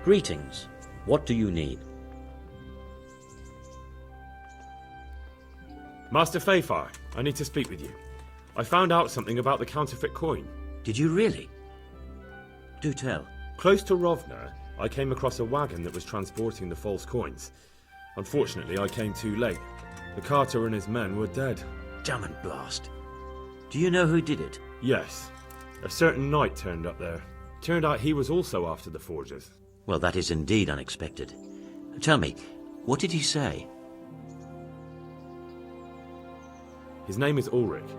Greetings. What do you need? Master Fayfar, I need to speak with you. I found out something about the counterfeit coin. Did you really? Do tell. Close to Rovna, I came across a wagon that was transporting the false coins. Unfortunately, I came too late. The carter and his men were dead. Damn and blast. Do you know who did it? Yes. A certain knight turned up there. Turned out he was also after the forgers. Well, that is indeed unexpected. Tell me, what did he say? His name is Ulrich.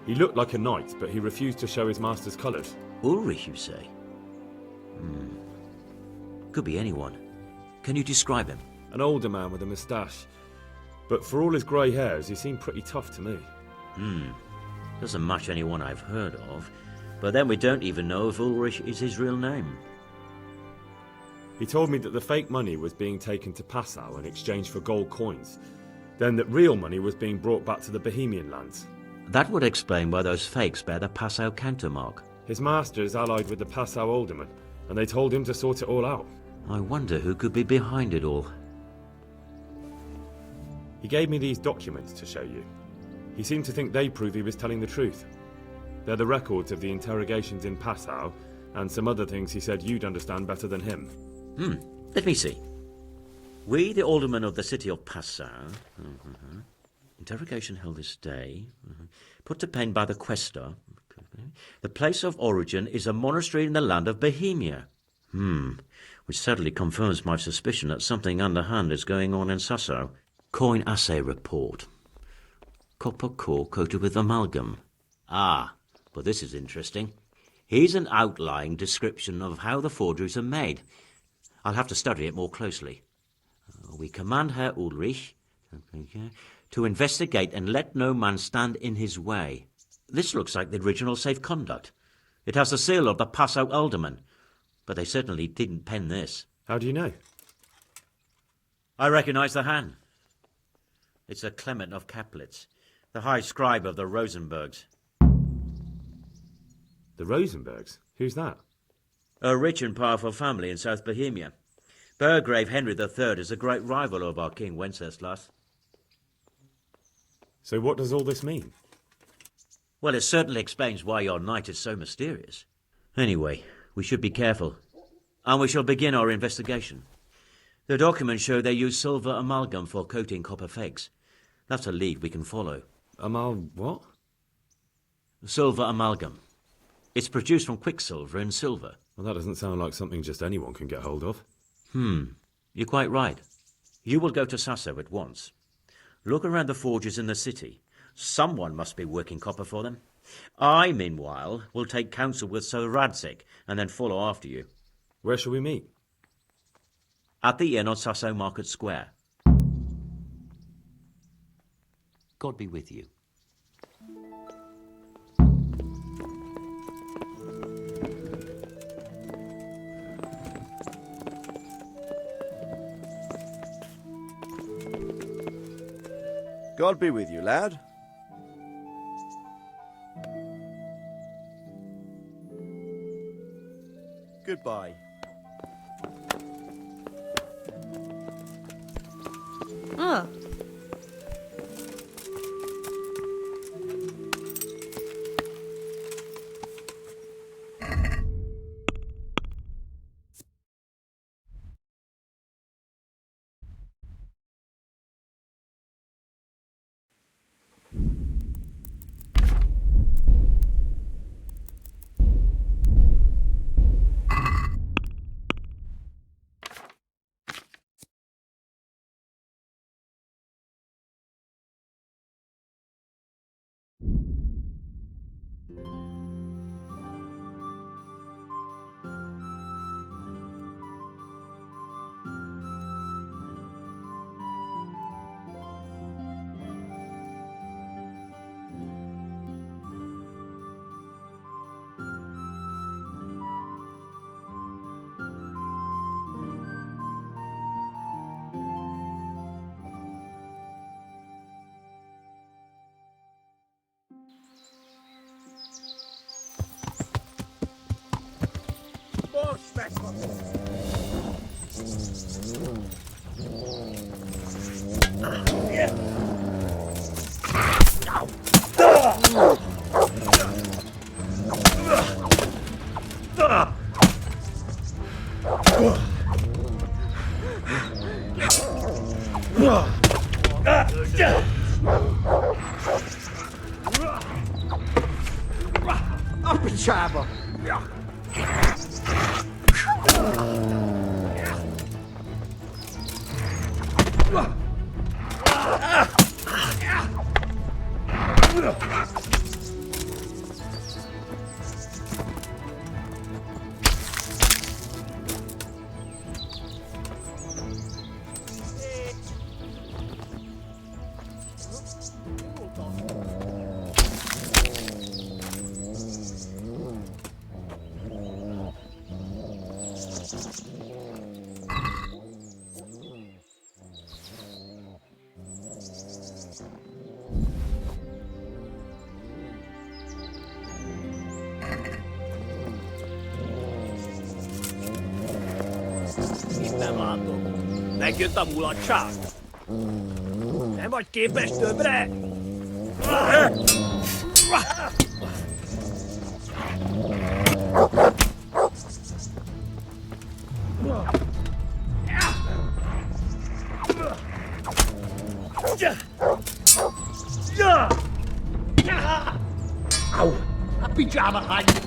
He looked like a knight, but he refused to show his master's colours. Ulrich, you say? Could be anyone. Can you describe him? An older man with a moustache. But for all his grey hairs, he seemed pretty tough to me. Doesn't match anyone I've heard of. But then we don't even know if Ulrich is his real name. He told me that the fake money was being taken to Passau in exchange for gold coins. Then that real money was being brought back to the Bohemian lands. That would explain why those fakes bear the Passau countermark. His master is allied with the Passau alderman, and they told him to sort it all out. I wonder who could be behind it all. He gave me these documents to show you. He seemed to think they prove he was telling the truth. They're the records of the interrogations in Passau, and some other things he said you'd understand better than him. Let me see. We, the aldermen of the city of Passau, interrogation held this day, put to pen by the questor. The place of origin is a monastery in the land of Bohemia. Which certainly confirms my suspicion that something underhand is going on in Sasso. Coin assay report. Copper core coated with amalgam. But this is interesting. Here's an outline description of how the forgeries are made. I'll have to study it more closely. We command Herr Ulrich to investigate and let no man stand in his way. This looks like the original safe conduct. It has the seal of the Passau alderman, but they certainly didn't pen this. How do you know? I recognize the hand. It's a Clement of Kaplitz, the high scribe of the Rosenbergs. The Rosenbergs? Who's that? A rich and powerful family in South Bohemia. Burgrave Henry III is a great rival of our King Wenceslas. So what does all this mean? Well, it certainly explains why your knight is so mysterious. Anyway, we should be careful. And we shall begin our investigation. The documents show they use silver amalgam for coating copper fakes. That's a lead we can follow. What? Silver amalgam. It's produced from quicksilver and silver. Well, that doesn't sound like something just anyone can get hold of. You're quite right. You will go to Sasso at once. Look around the forges in the city. Someone must be working copper for them. I, meanwhile, will take counsel with Sir Radzik and then follow after you. Where shall we meet? At the inn on Sasso Market Square. God be with you. God be with you, lad. Goodbye. Oh. More specimens. Chava. Itt nem látok. Megjött a mulatság. Nem vagy képes többre? Au! A picsába hagy!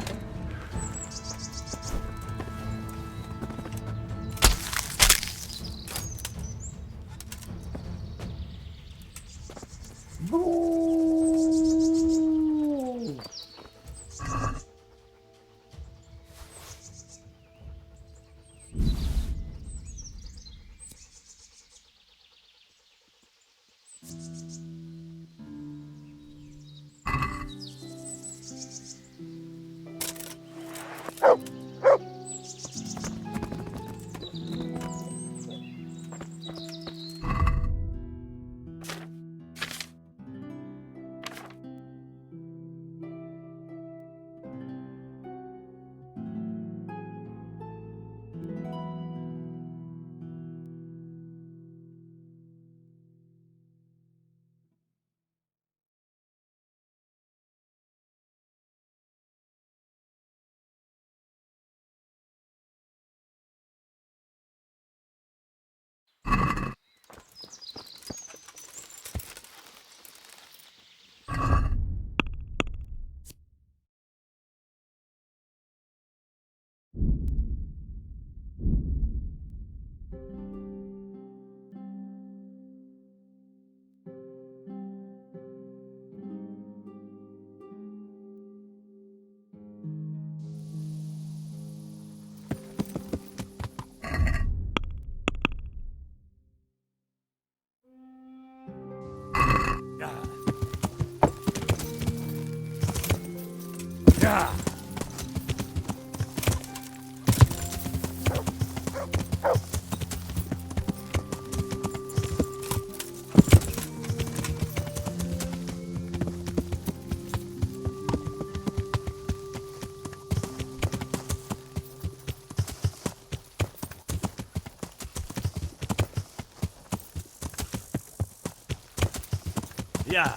Yeah.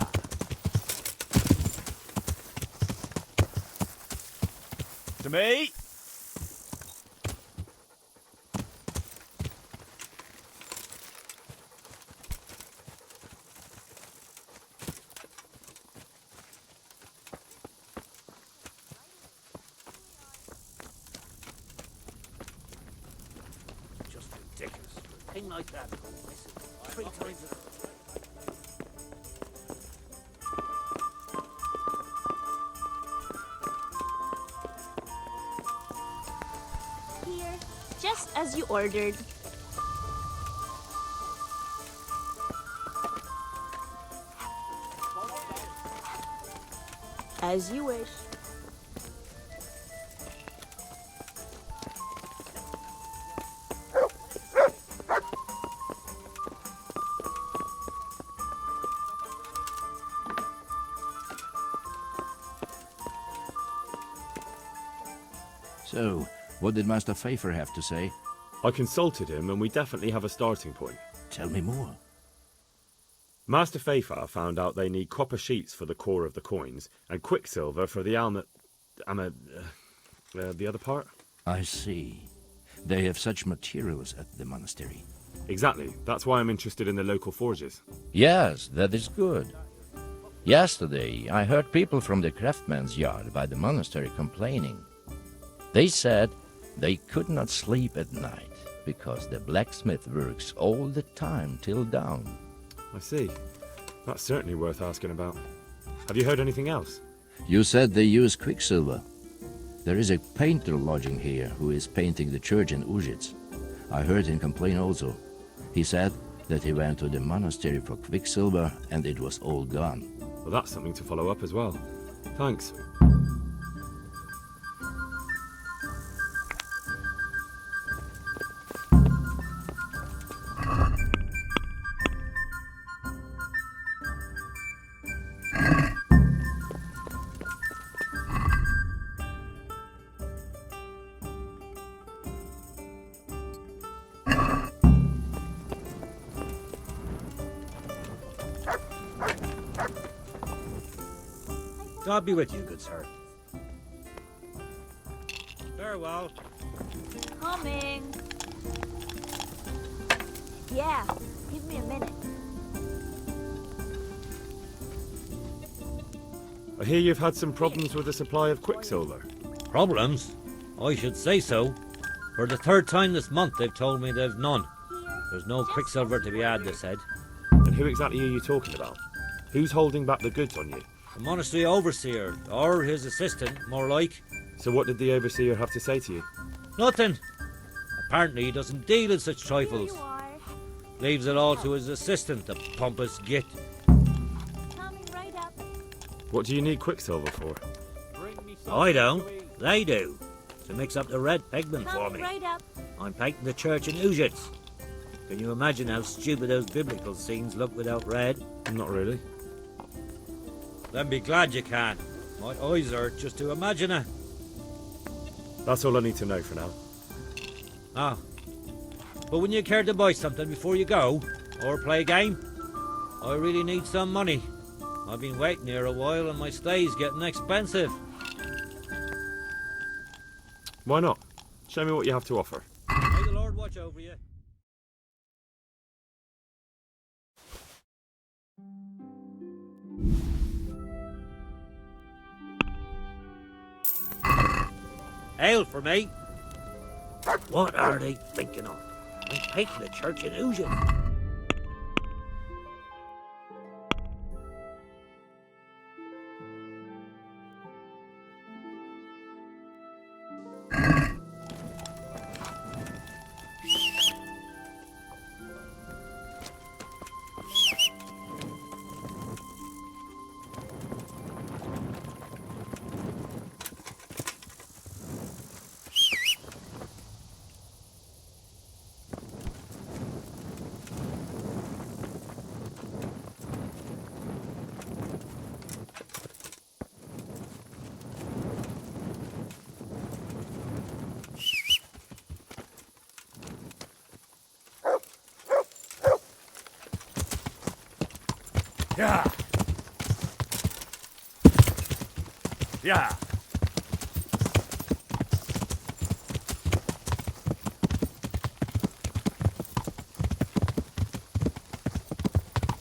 To me. Just ridiculous. A thing like that. Listen, 3 times a... Here, just as you ordered. As you wish. So, what did Master Pfeiffer have to say? I consulted him and we definitely have a starting point. Tell me more. Master Fafar found out they need copper sheets for the core of the coins and quicksilver for the the other part? I see. They have such materials at the monastery. Exactly. That's why I'm interested in the local forges. Yes, that is good. Yesterday, I heard people from the craftsman's yard by the monastery complaining. They said they could not sleep at night because the blacksmith works all the time till dawn. I see. That's certainly worth asking about. Have you heard anything else? You said they use quicksilver. There is a painter lodging here who is painting the church in Ujits. I heard him complain also. He said that he went to the monastery for quicksilver and it was all gone. Well, that's something to follow up as well. Thanks. God be with you, good sir. Farewell. Coming. Yeah, give me a minute. I hear you've had some problems with the supply of quicksilver. Problems? I should say so. For the third time this month they've told me there's none. There's no quicksilver to be had, they said. And who exactly are you talking about? Who's holding back the goods on you? The monastery overseer, or his assistant, more like. So what did the overseer have to say to you? Nothing. Apparently he doesn't deal in such Here trifles. you are. Leaves it all to his assistant, the pompous git. Coming right up. What do you need quicksilver for? I don't. They do. To mix up the red pigment for Coming me. right up. I'm painting the church in Ujits. Can you imagine how stupid those biblical scenes look without red? Not really. Then be glad you can. My eyes hurt just to imagine it. That's all I need to know for now. Ah. But wouldn't you care to buy something before you go? Or play a game? I really need some money. I've been waiting here a while and my stay's getting expensive. Why not? Show me what you have to offer. May the Lord watch over you. Ale for me. What are they thinking of? I'm painting the church in Ujits. Yeah. Yeah.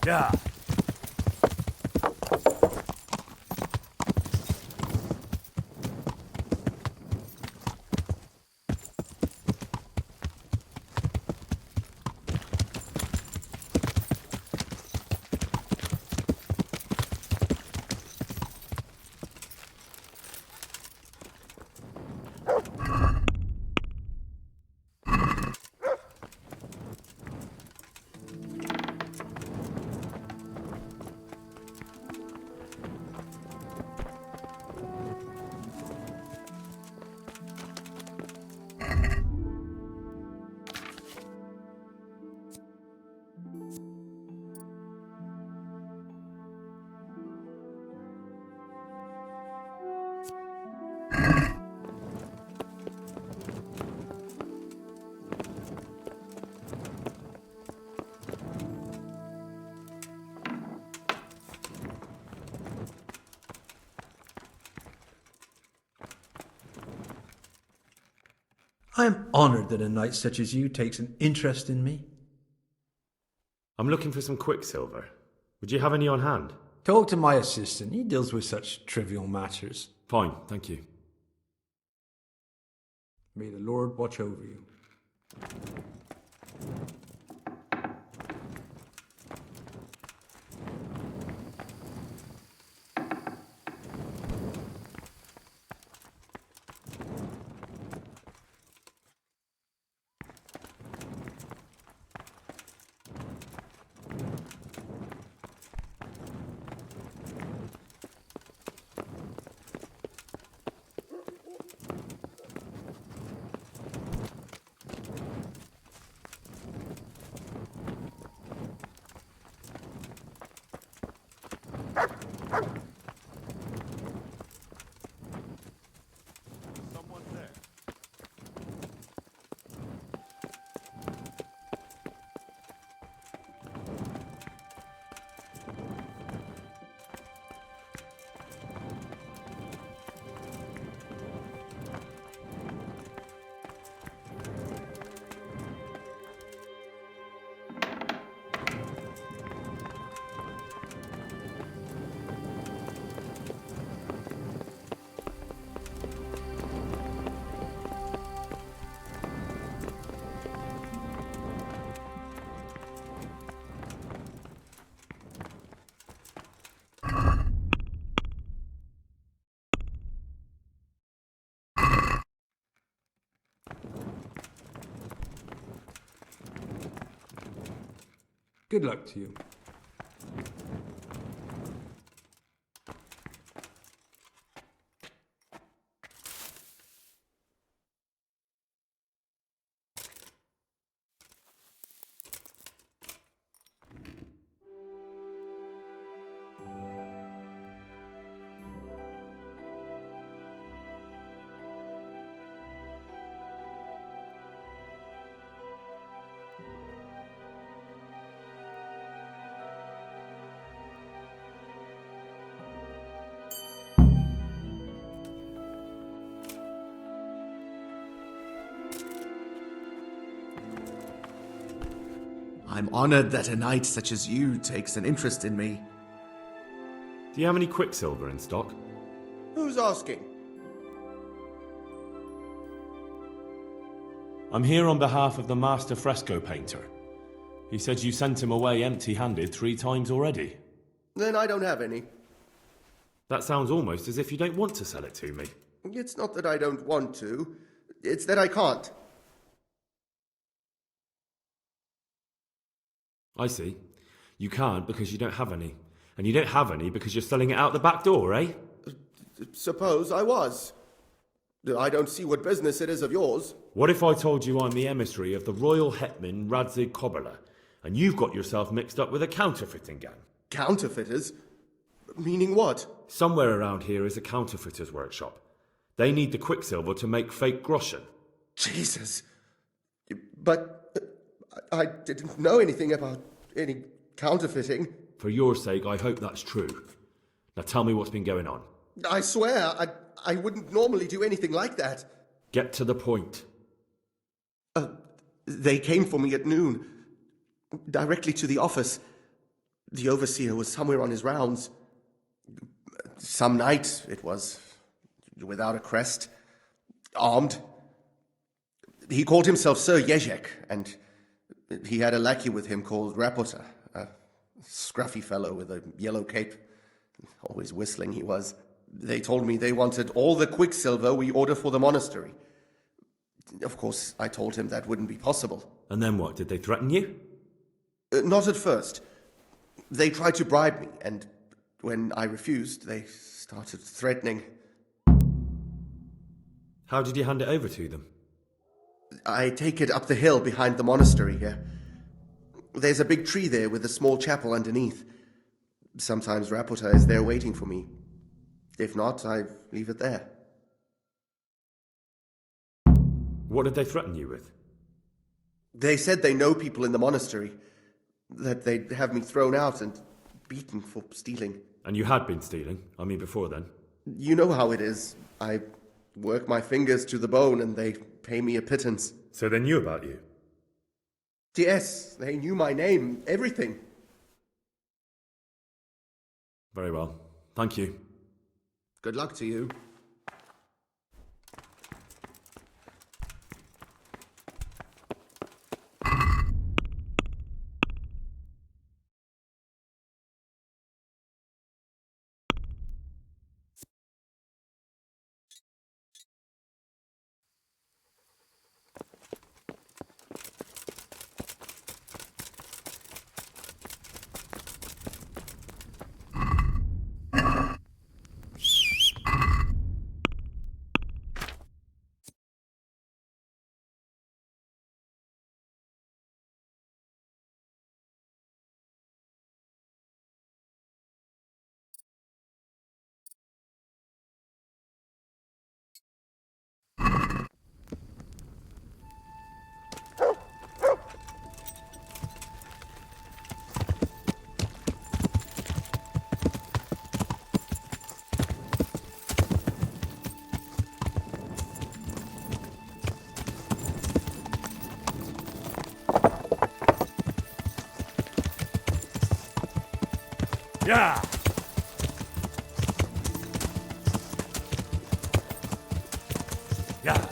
Yeah. I am honoured that a knight such as you takes an interest in me. I'm looking for some quicksilver. Would you have any on hand? Talk to my assistant. He deals with such trivial matters. Fine, thank you. May the Lord watch over you. Someone there. Good luck to you. I'm honored that a knight such as you takes an interest in me. Do you have any quicksilver in stock? Who's asking? I'm here on behalf of the master fresco painter. He said you sent him away empty-handed 3 times already. Then I don't have any. That sounds almost as if you don't want to sell it to me. It's not that I don't want to, it's that I can't. I see. You can't because you don't have any. And you don't have any because you're selling it out the back door, eh? Suppose I was. I don't see what business it is of yours. What if I told you I'm the emissary of the royal hetman Radzig Kobyla, and you've got yourself mixed up with a counterfeiting gang? Counterfeiters? Meaning what? Somewhere around here is a counterfeiter's workshop. They need the quicksilver to make fake groschen. Jesus. But I didn't know anything about any counterfeiting. For your sake, I hope that's true. Now tell me what's been going on. I swear, I wouldn't normally do anything like that. Get to the point. They came for me at noon, directly to the office. The overseer was somewhere on his rounds. Some night, it was, without a crest, armed. He called himself Sir Jezek, and he had a lackey with him called Rapota, a scruffy fellow with a yellow cape. Always whistling he was. They told me they wanted all the quicksilver we order for the monastery. Of course, I told him that wouldn't be possible. And then what? Did they threaten you? Not at first. They tried to bribe me, and when I refused, they started threatening. How did you hand it over to them? I take it up the hill behind the monastery here. There's a big tree there with a small chapel underneath. Sometimes Rapota is there waiting for me. If not, I leave it there. What did they threaten you with? They said they know people in the monastery, that they'd have me thrown out and beaten for stealing. And you had been stealing, before then. You know how it is. I work my fingers to the bone and they pay me a pittance. So they knew about you? Yes, they knew my name, everything. Very well. Thank you. Good luck to you. Yeah! Yeah!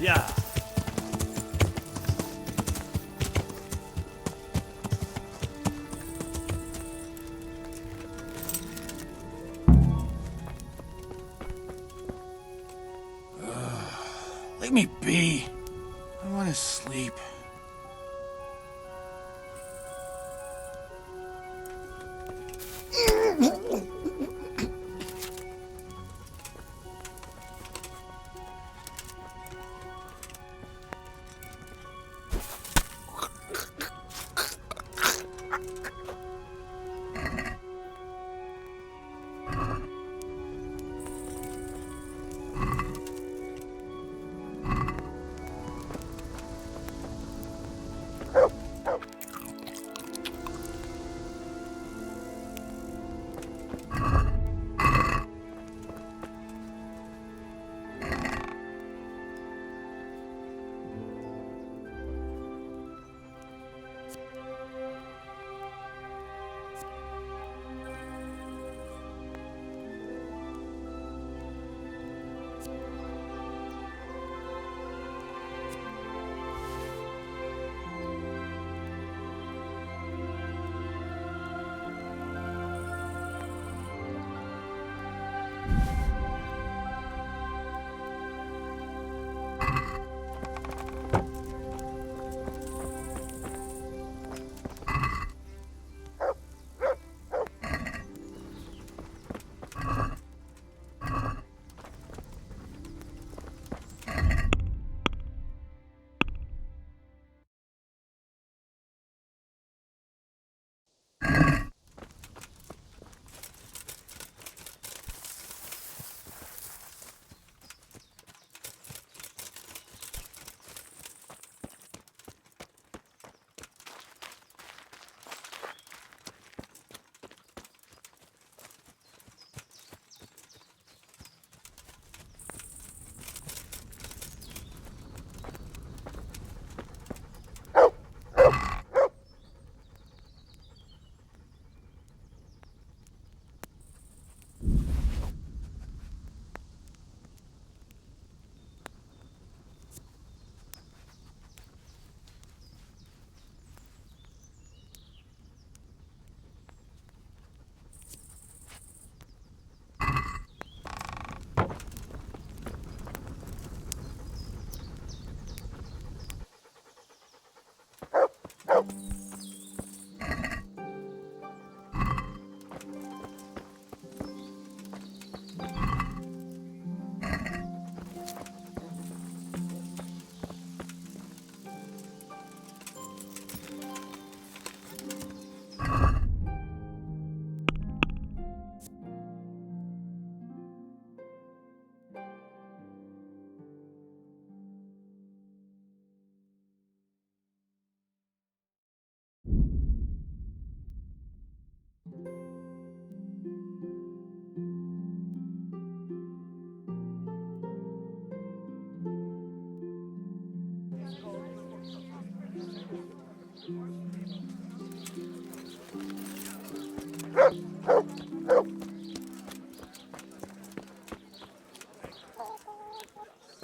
Yeah! Let me be. I want to sleep.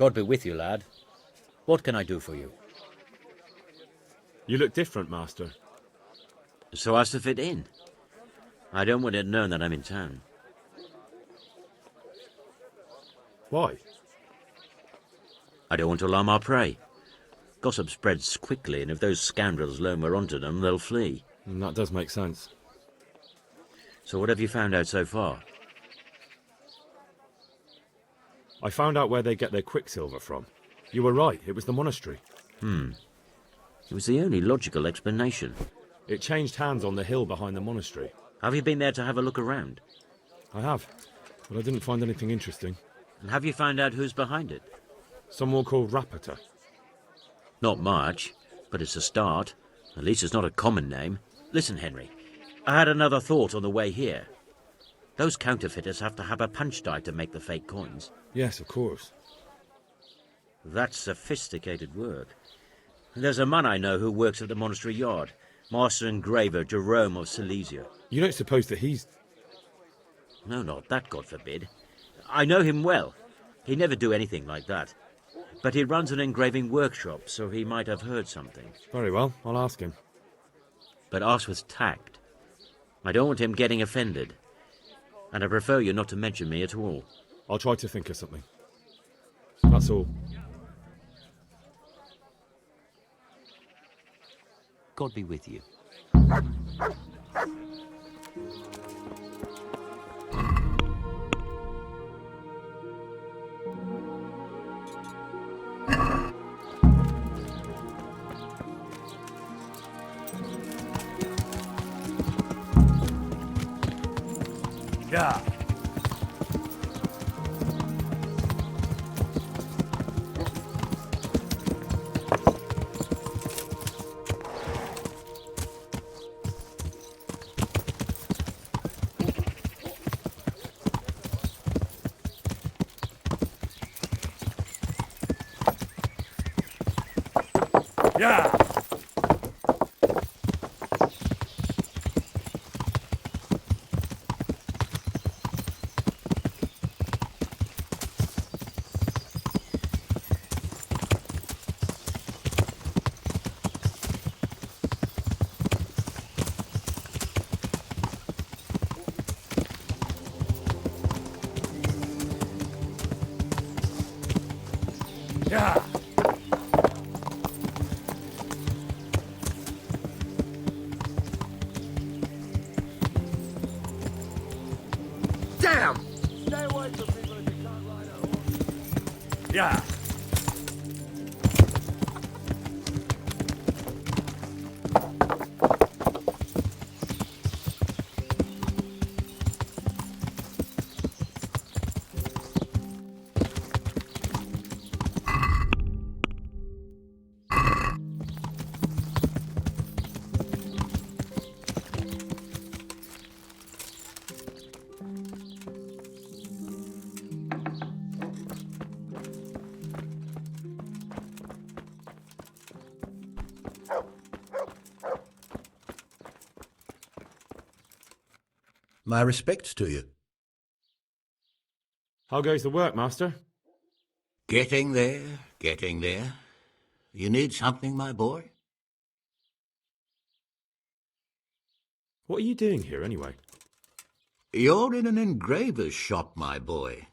God be with you, lad. What can I do for you? You look different, Master. So as to fit in. I don't want it known that I'm in town. Why? I don't want to alarm our prey. Gossip spreads quickly, and if those scoundrels learn we're onto them, they'll flee. That does make sense. So what have you found out so far? I found out where they get their quicksilver from. You were right, it was the monastery. It was the only logical explanation. It changed hands on the hill behind the monastery. Have you been there to have a look around? I have, but I didn't find anything interesting. And have you found out who's behind it? Someone called Rapata. Not much, but it's a start. At least it's not a common name. Listen, Henry, I had another thought on the way here. Those counterfeiters have to have a punch die to make the fake coins. Yes, of course. That's sophisticated work. There's a man I know who works at the monastery yard, Master Engraver Jerome of Silesia. You don't suppose that he's... No, not that, God forbid. I know him well. He'd never do anything like that. But he runs an engraving workshop, so he might have heard something. Very well, I'll ask him. But ask with tact. I don't want him getting offended. And I prefer you not to mention me at all. I'll try to think of something. That's all. God be with you. Yeah. Yeah. Yeah. Damn! Stay away from people if you can't ride a horse. Yeah. My respects to you. How goes the work, Master? Getting there, getting there. You need something, my boy? What are you doing here, anyway? You're in an engraver's shop, my boy.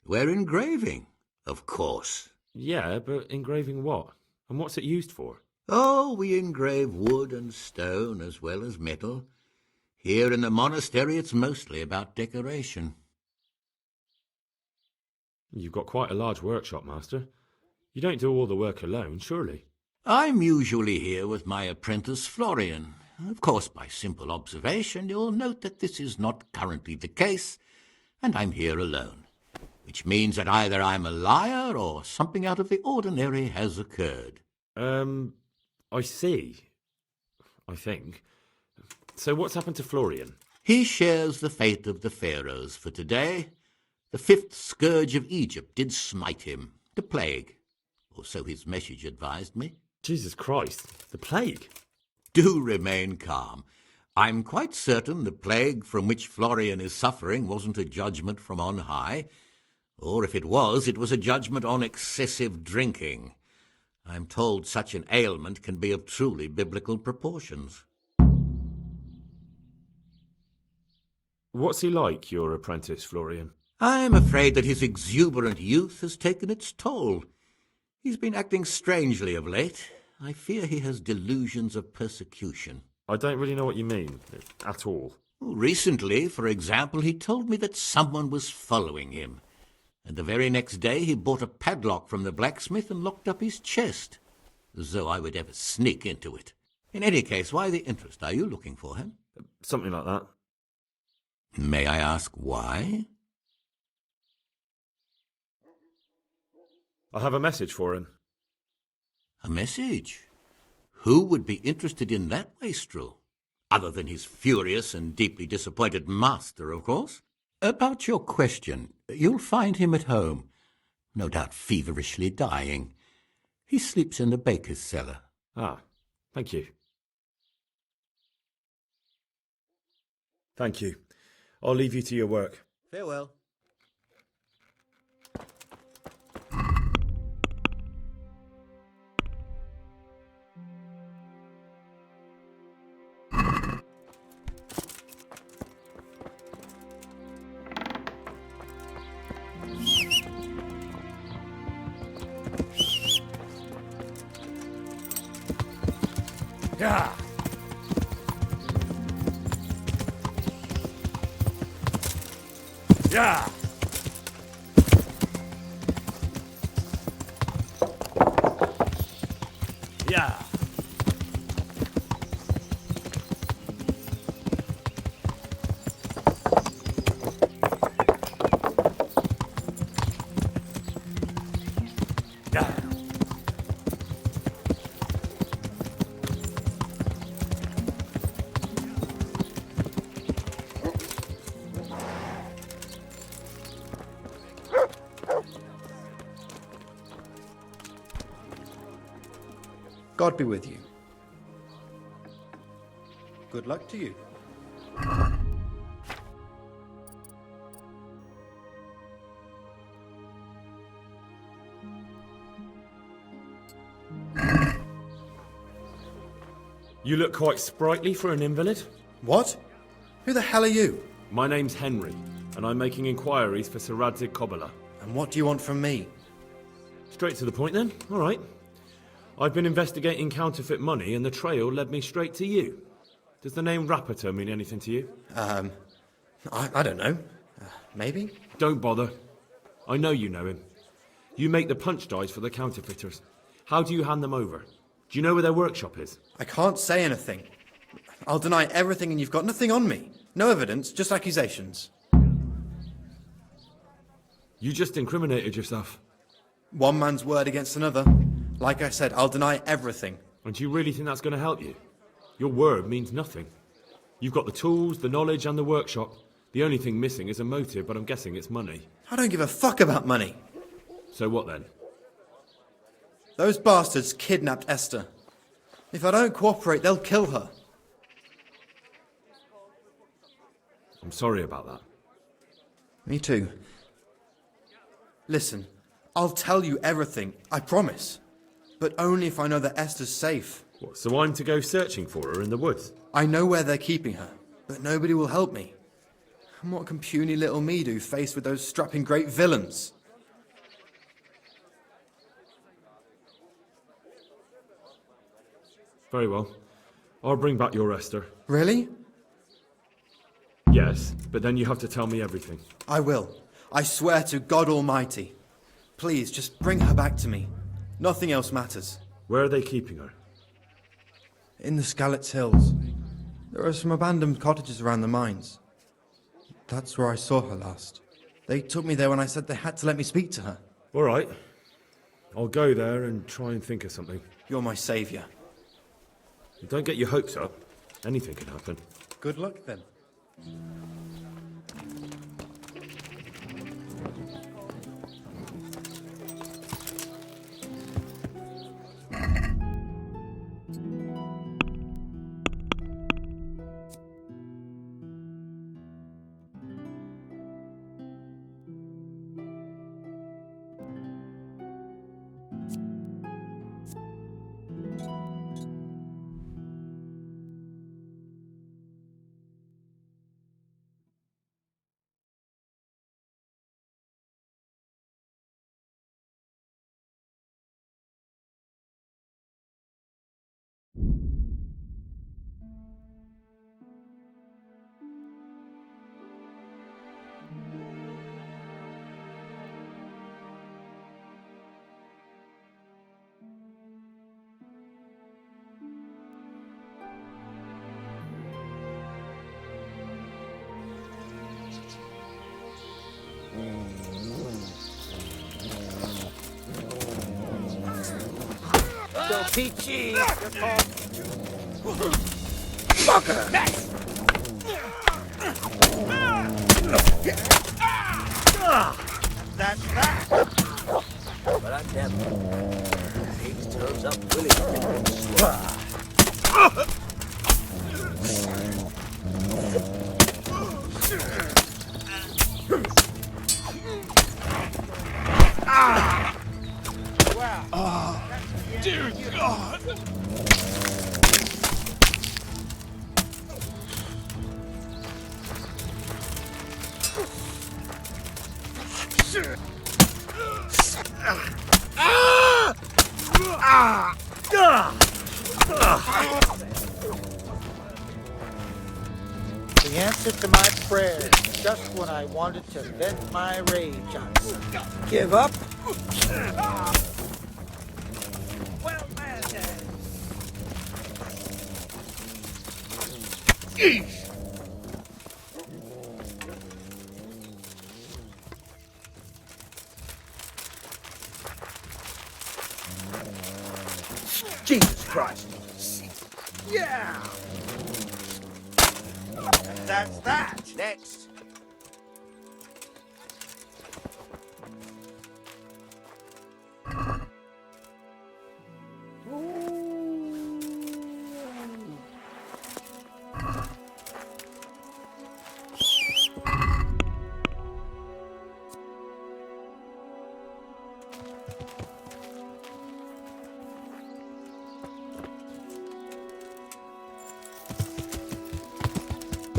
We're engraving, of course. Yeah, but engraving what? And what's it used for? Oh, we engrave wood and stone as well as metal. Here in the monastery, it's mostly about decoration. You've got quite a large workshop, Master. You don't do all the work alone, surely? I'm usually here with my apprentice Florian. Of course, by simple observation, you'll note that this is not currently the case, and I'm here alone, which means that either I'm a liar or something out of the ordinary has occurred. I see. I think. So what's happened to Florian? He shares the fate of the pharaohs for today. The fifth scourge of Egypt did smite him, the plague, or so his message advised me. Jesus Christ, the plague? Do remain calm. I'm quite certain the plague from which Florian is suffering wasn't a judgment from on high, Or if it was a judgment on excessive drinking. I'm told such an ailment can be of truly biblical proportions. What's he like, your apprentice, Florian? I'm afraid that his exuberant youth has taken its toll. He's been acting strangely of late. I fear he has delusions of persecution. I don't really know what you mean, at all. Recently, for example, he told me that someone was following him. And the very next day he bought a padlock from the blacksmith and locked up his chest. As though I would ever sneak into it. In any case, why the interest? Are you looking for him? Something like that. May I ask why? I have a message for him. A message? Who would be interested in that wastrel? Other than his furious and deeply disappointed master, of course. About your question, you'll find him at home, no doubt feverishly dying. He sleeps in the baker's cellar. Ah, thank you. Thank you. I'll leave you to your work. Farewell. Yeah. Yeah. Yeah. Yeah. God be with you. Good luck to you. You look quite sprightly for an invalid. What? Who the hell are you? My name's Henry, and I'm making inquiries for Sir Radzig Kobyla. And what do you want from me? Straight to the point then. All right. I've been investigating counterfeit money, and the trail led me straight to you. Does the name Rapiter mean anything to you? I don't know. Maybe? Don't bother. I know you know him. You make the punch dies for the counterfeiters. How do you hand them over? Do you know where their workshop is? I can't say anything. I'll deny everything and you've got nothing on me. No evidence, just accusations. You just incriminated yourself. One man's word against another. Like I said, I'll deny everything. And do you really think that's going to help you? Your word means nothing. You've got the tools, the knowledge and the workshop. The only thing missing is a motive, but I'm guessing it's money. I don't give a fuck about money. So what then? Those bastards kidnapped Esther. If I don't cooperate, they'll kill her. I'm sorry about that. Me too. Listen, I'll tell you everything, I promise. But only if I know that Esther's safe. What, so I'm to go searching for her in the woods? I know where they're keeping her, but nobody will help me. And what can puny little me do faced with those strapping great villains? Very well. I'll bring back your Esther. Really? Yes, but then you have to tell me everything. I will. I swear to God Almighty. Please, just bring her back to me. Nothing else matters. Where are they keeping her? In the Skalitz Hills. There are some abandoned cottages around the mines. That's where I saw her last. They took me there when I said they had to let me speak to her. All right. I'll go there and try and think of something. You're my saviour. Don't get your hopes up. Anything can happen. Good luck, then. So peachy. That's that. But I never. He turns up Willie. Dear God! The answer to my prayer, just when I wanted to vent my rage on something. Give up? Well, man, Jesus Christ. Yeah. That's that. Next.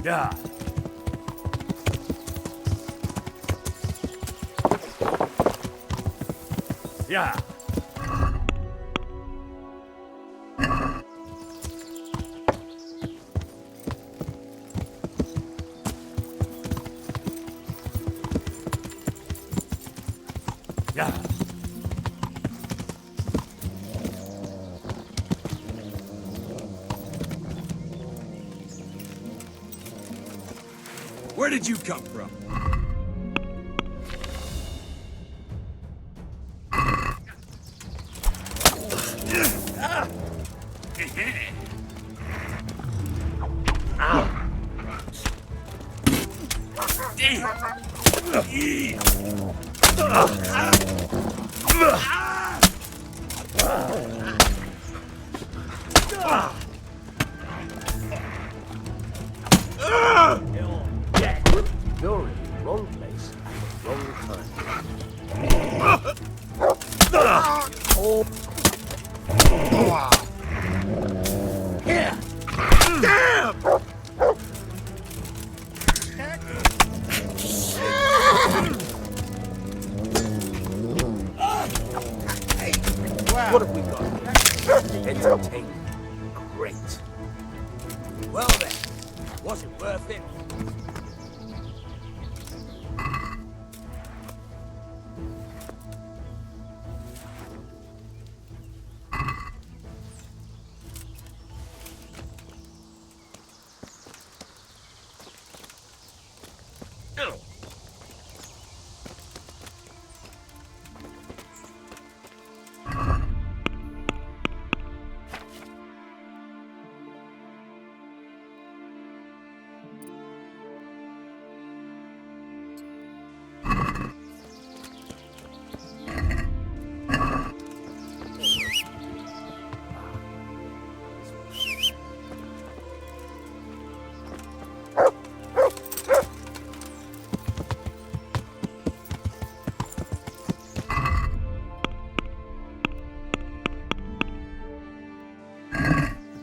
Yeah. Yeah. Yeah. Where did you come from? You're in the wrong place at the wrong time. Here! Damn! What have we got? Entertainment. Great. Well then, was it worth it?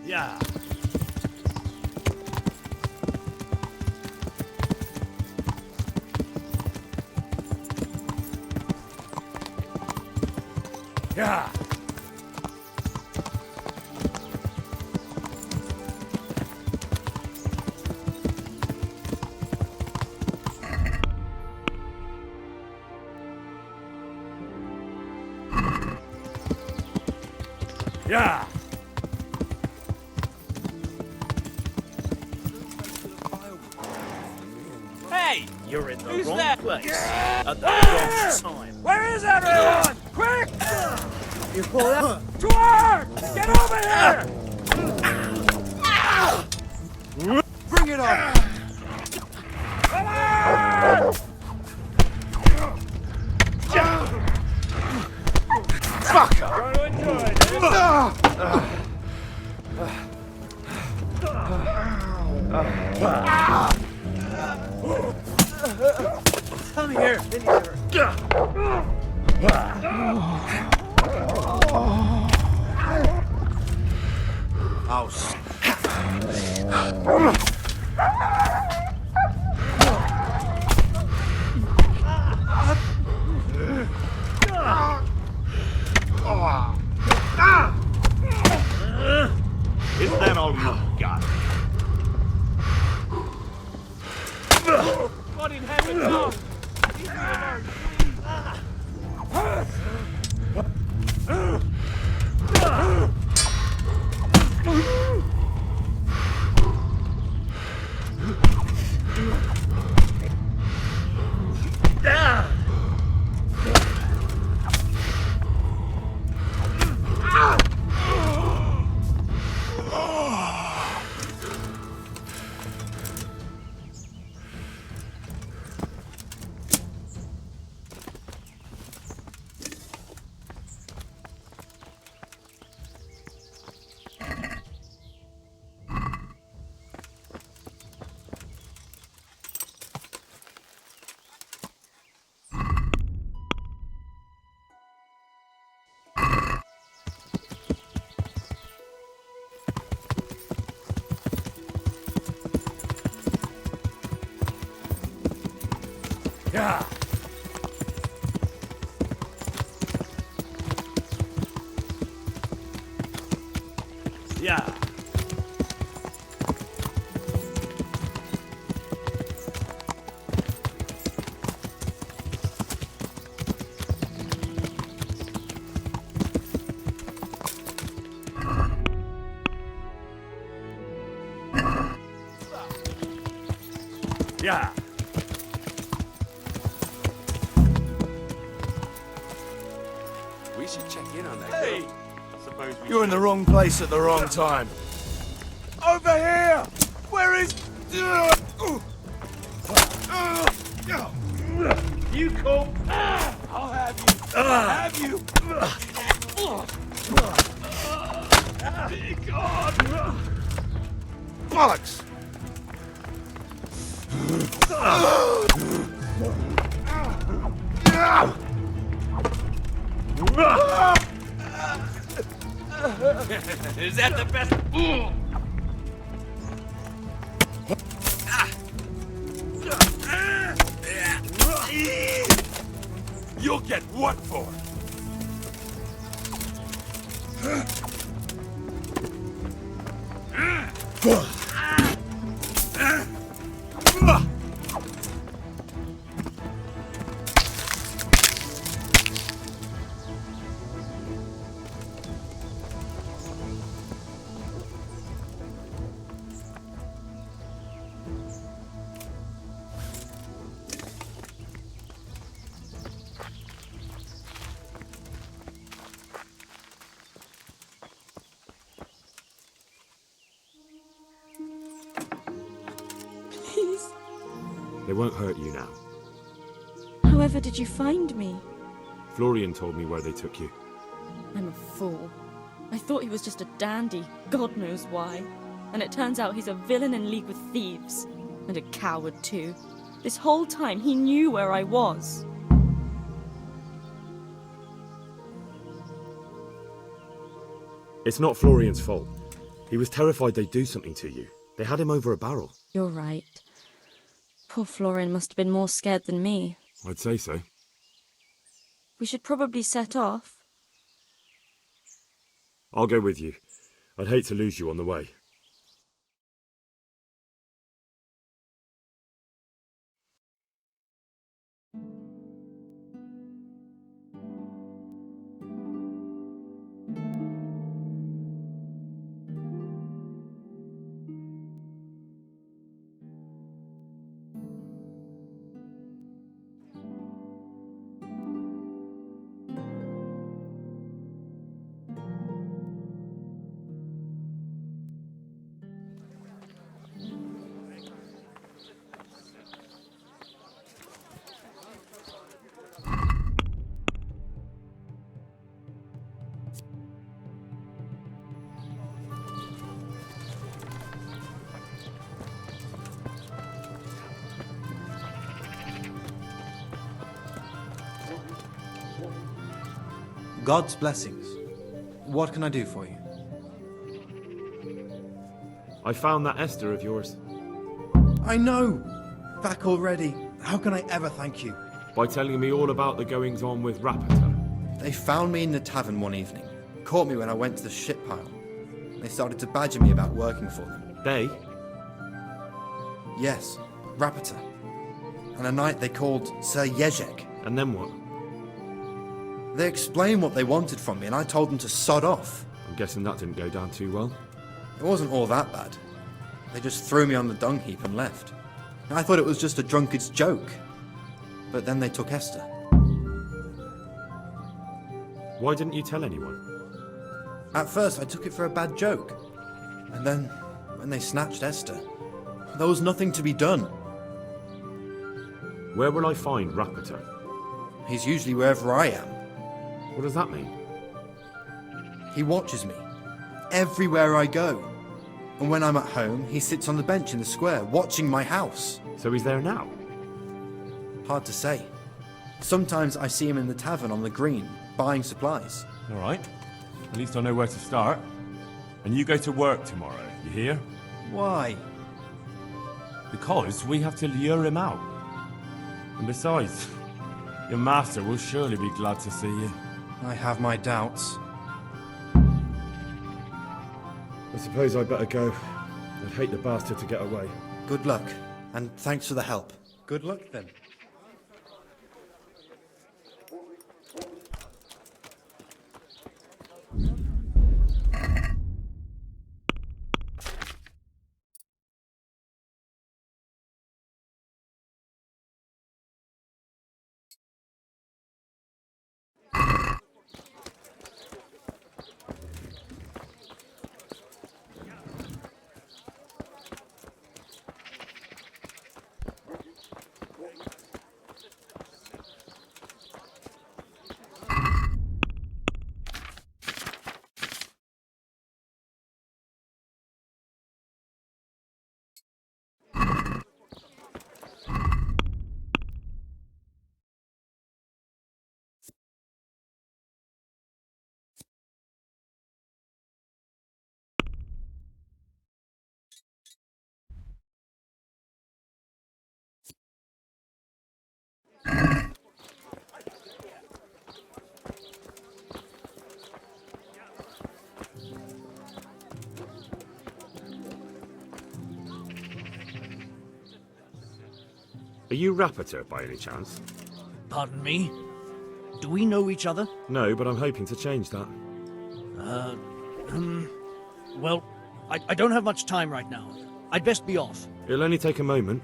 Yeah. Yeah. Yeah. Hey! You're in the Who's wrong that? place at the wrong time. Where is everyone? Quick! You pull that. Twerk! Get over here! Bring it on! Come on! Fucker! Try to enjoy it. Come here, Vinny. Oh, Is that all you got? What in heaven? No! Leave me alone, Yeah. Yeah. Yeah. We should check in on that. Hey! You're in the wrong place at the wrong time. Over here! Where is... You cool? I'll have you. I'll have you. God! Bollocks! Is that the best? You'll get what for? Please. They won't hurt you now. However did you find me? Florian told me where they took you. I'm a fool. I thought he was just a dandy, God knows why. And it turns out he's a villain in league with thieves. And a coward too. This whole time he knew where I was. It's not Florian's fault. He was terrified they'd do something to you. They had him over a barrel. You're right. Poor Florian must have been more scared than me. I'd say so. We should probably set off. I'll go with you. I'd hate to lose you on the way. God's blessings. What can I do for you? I found that Esther of yours. I know! Back already. How can I ever thank you? By telling me all about the goings-on with Rapata. They found me in the tavern one evening. Caught me when I went to the ship pile. They started to badger me about working for them. They? Yes, Rapata. And a night they called Sir Jezek. And then what? They explained what they wanted from me and I told them to sod off. I'm guessing that didn't go down too well. It wasn't all that bad. They just threw me on the dung heap and left. I thought it was just a drunkard's joke. But then they took Esther. Why didn't you tell anyone? At first I took it for a bad joke. And then, when they snatched Esther, there was nothing to be done. Where will I find Rapata? He's usually wherever I am. What does that mean? He watches me. Everywhere I go. And when I'm at home, he sits on the bench in the square, watching my house. So he's there now? Hard to say. Sometimes I see him in the tavern on the green, buying supplies. All right. At least I know where to start. And you go to work tomorrow, you hear? Why? Because we have to lure him out. And besides, your master will surely be glad to see you. I have my doubts. I suppose I'd better go. I'd hate the bastard to get away. Good luck, and thanks for the help. Good luck then. Are you Rapata by any chance? Pardon me? Do we know each other? No, but I'm hoping to change that. Well, I don't have much time right now. I'd best be off. It'll only take a moment.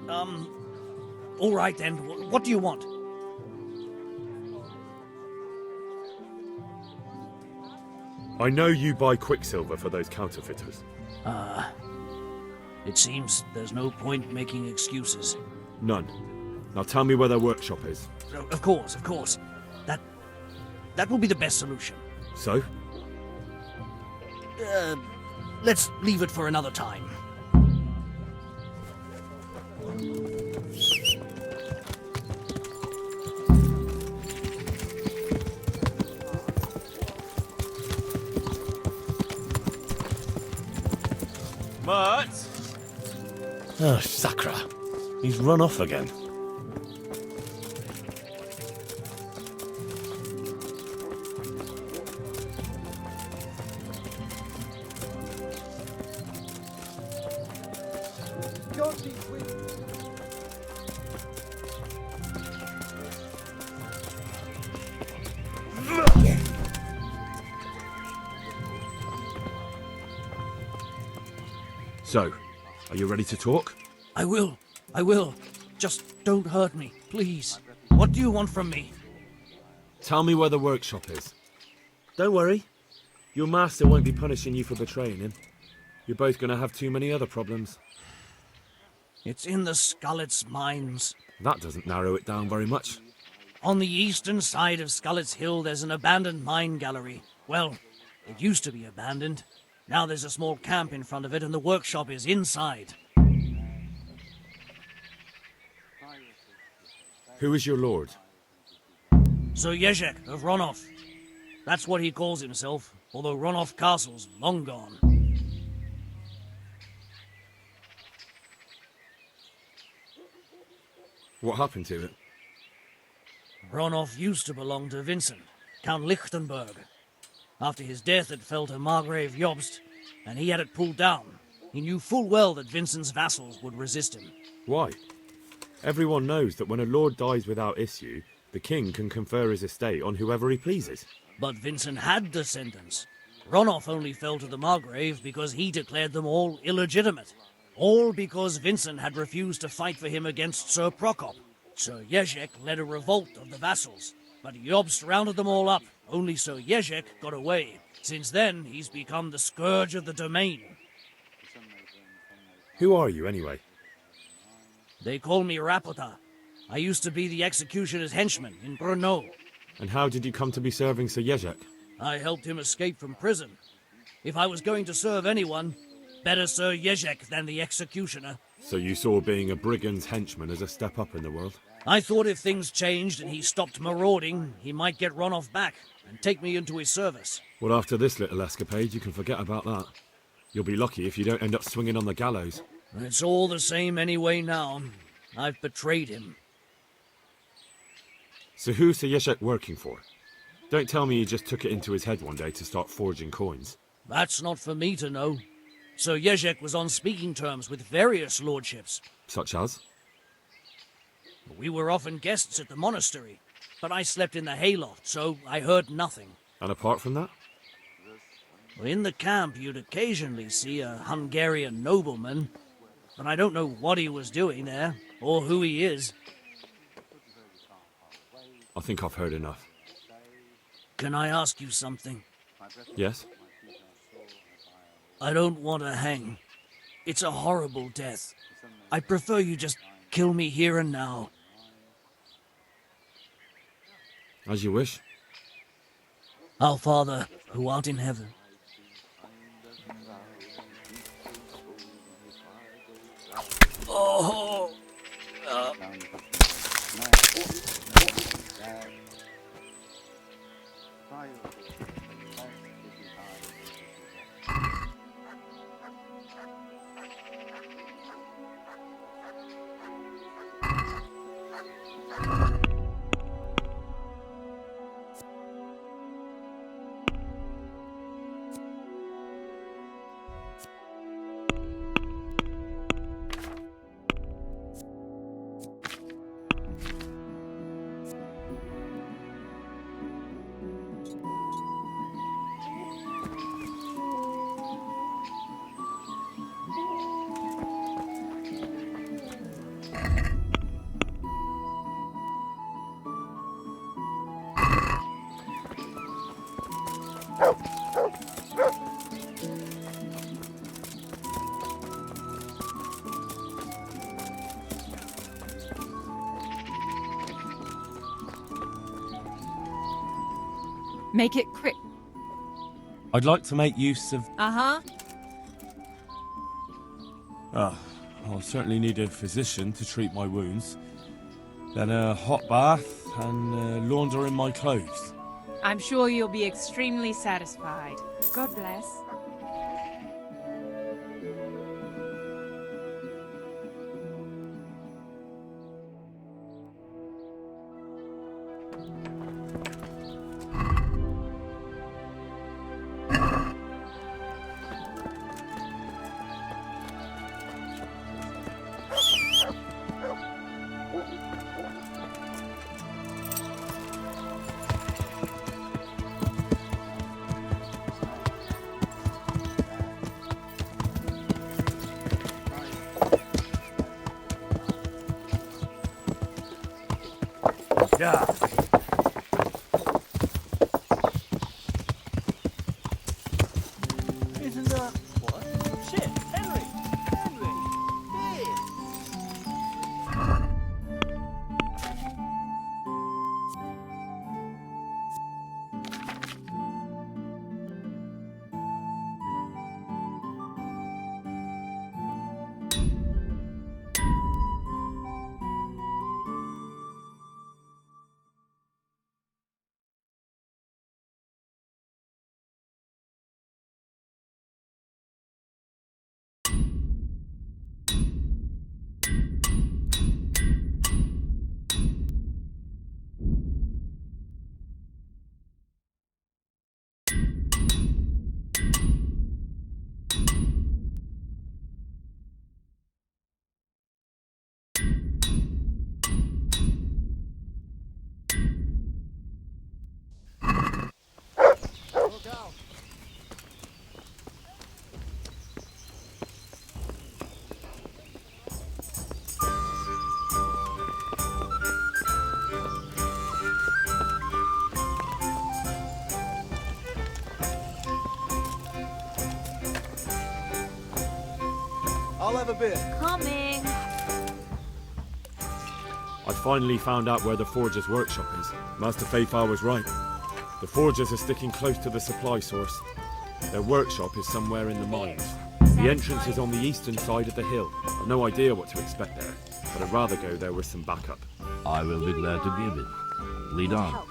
All right then. What do you want? I know you buy quicksilver for those counterfeiters. It seems there's no point making excuses. None. Now tell me where their workshop is. Of course. That will be the best solution. So? Let's leave it for another time. But... Oh, Sakra. He's run off again. So, are you ready to talk? I will. Just don't hurt me, please. What do you want from me? Tell me where the workshop is. Don't worry. Your master won't be punishing you for betraying him. You're both going to have too many other problems. It's in the Skullet's mines. That doesn't narrow it down very much. On the eastern side of Skullet's Hill, there's an abandoned mine gallery. Well, it used to be abandoned. Now there's a small camp in front of it, and the workshop is inside. Who is your lord? Sir Jezek of Ronov. That's what he calls himself, although Ronov Castle's long gone. What happened to it? Ronov used to belong to Vincent, Count Lichtenberg. After his death, it fell to Margrave Jobst, and he had it pulled down. He knew full well that Vincent's vassals would resist him. Why? Everyone knows that when a lord dies without issue, the king can confer his estate on whoever he pleases. But Vincent had descendants. Ronov only fell to the Margrave because he declared them all illegitimate. All because Vincent had refused to fight for him against Sir Prokop. Sir Jezek led a revolt of the vassals, but Jobst rounded them all up. Only Sir Jezek got away. Since then, he's become the scourge of the domain. Who are you, anyway? They call me Rapota. I used to be the executioner's henchman in Brno. And how did you come to be serving Sir Jezek? I helped him escape from prison. If I was going to serve anyone, better Sir Jezek than the executioner. So you saw being a brigand's henchman as a step up in the world? I thought if things changed and he stopped marauding, he might get Ronov back and take me into his service. Well, after this little escapade, you can forget about that. You'll be lucky if you don't end up swinging on the gallows. It's all the same anyway now. I've betrayed him. So who's Sir Jezek working for? Don't tell me he just took it into his head one day to start forging coins. That's not for me to know. Sir Jezek was on speaking terms with various lordships. Such as? We were often guests at the monastery, but I slept in the hayloft, so I heard nothing. And apart from that? In the camp, you'd occasionally see a Hungarian nobleman, but I don't know what he was doing there, or who he is. I think I've heard enough. Can I ask you something? Yes? I don't want to hang. It's a horrible death. I prefer you just kill me here and now. As you wish. Our Father, who art in heaven. Oh! Make it quick. I'd like to make use of... Uh-huh. I'll certainly need a physician to treat my wounds. Then a hot bath and laundering my clothes. I'm sure you'll be extremely satisfied. God bless. Yeah. Isn't that what? Shit, Henry! Henry! I'll have a beer. Coming. I finally found out where the Forger's workshop is. Master Fayfar was right. The Forgers are sticking close to the supply source. Their workshop is somewhere in the mines. The entrance is on the eastern side of the hill. I've no idea what to expect there, but I'd rather go there with some backup. I will be glad to give it. Lead on.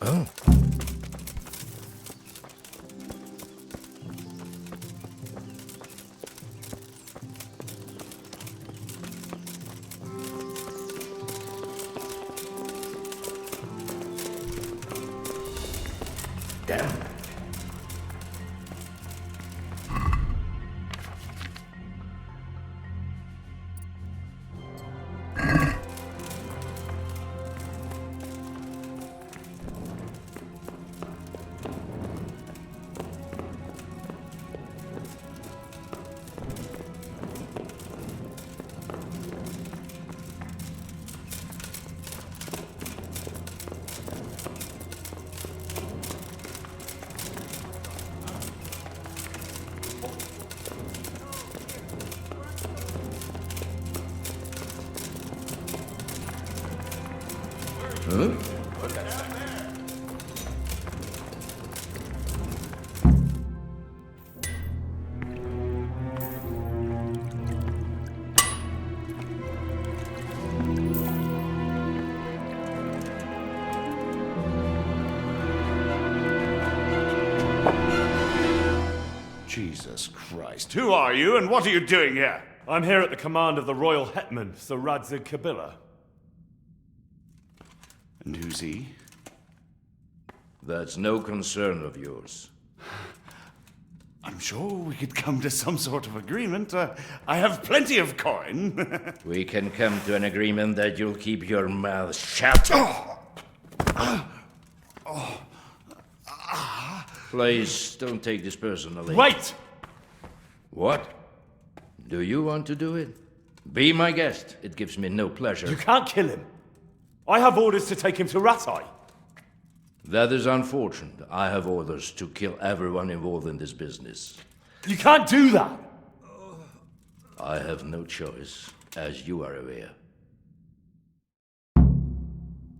Oh. Damn. Huh? Jesus Christ. Who are you and what are you doing here? I'm here at the command of the Royal Hetman, Sir Radzig Kabila. And who's he? That's no concern of yours. I'm sure we could come to some sort of agreement. I have plenty of coin. We can come to an agreement that you'll keep your mouth shut. Please, don't take this personally. Wait! What? Do you want to do it? Be my guest. It gives me no pleasure. You can't kill him. I have orders to take him to Ratai. That is unfortunate. I have orders to kill everyone involved in this business. You can't do that! I have no choice, as you are aware.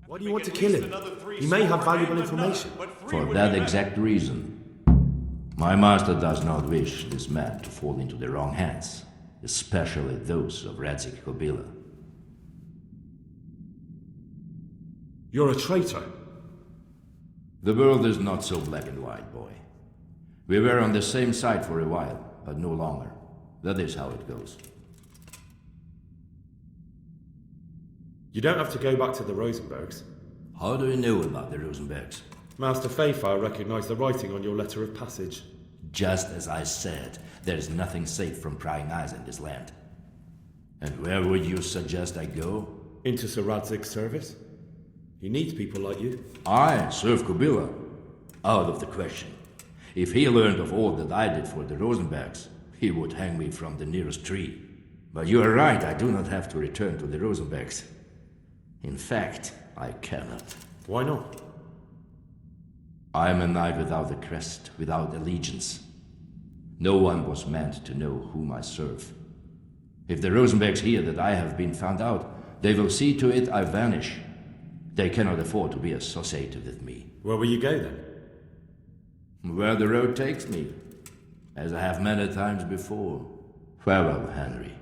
Why do you want to kill him? He may have valuable information. For that exact reason. My master does not wish this man to fall into the wrong hands, especially those of Radzig Kabila. You're a traitor. The world is not so black and white, boy. We were on the same side for a while, but no longer. That is how it goes. You don't have to go back to the Rosenbergs. How do you know about the Rosenbergs? Master Fayfar recognized the writing on your letter of passage. Just as I said, there is nothing safe from prying eyes in this land. And where would you suggest I go? Into Sir Radzig's service. He needs people like you. I serve Kabila. Out of the question. If he learned of all that I did for the Rosenbergs, he would hang me from the nearest tree. But you are right, I do not have to return to the Rosenbergs. In fact, I cannot. Why not? I am a knight without a crest, without allegiance. No one was meant to know whom I serve. If the Rosenbergs hear that I have been found out, they will see to it I vanish. They cannot afford to be associated with me. Where will you go then? Where the road takes me, as I have many times before. Farewell, Henry.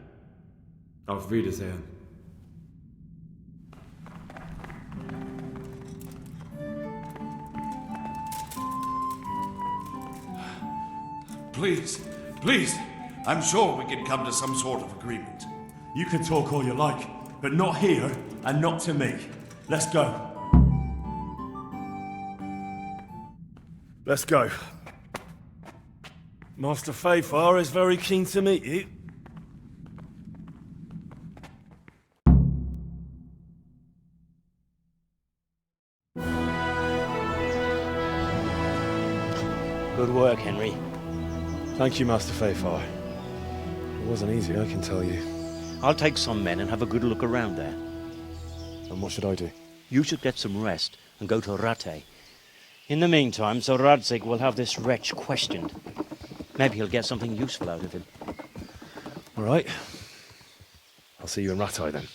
Auf Wiedersehen. Please, please, I'm sure we can come to some sort of agreement. You can talk all you like, but not here and not to me. Let's go. Let's go. Master Fafar is very keen to meet you. Good work, Henry. Thank you, Master Fafar. It wasn't easy, I can tell you. I'll take some men and have a good look around there. And what should I do? You should get some rest and go to Rate. In the meantime, Sir Radzig will have this wretch questioned. Maybe he'll get something useful out of him. All right. I'll see you in Rattay then.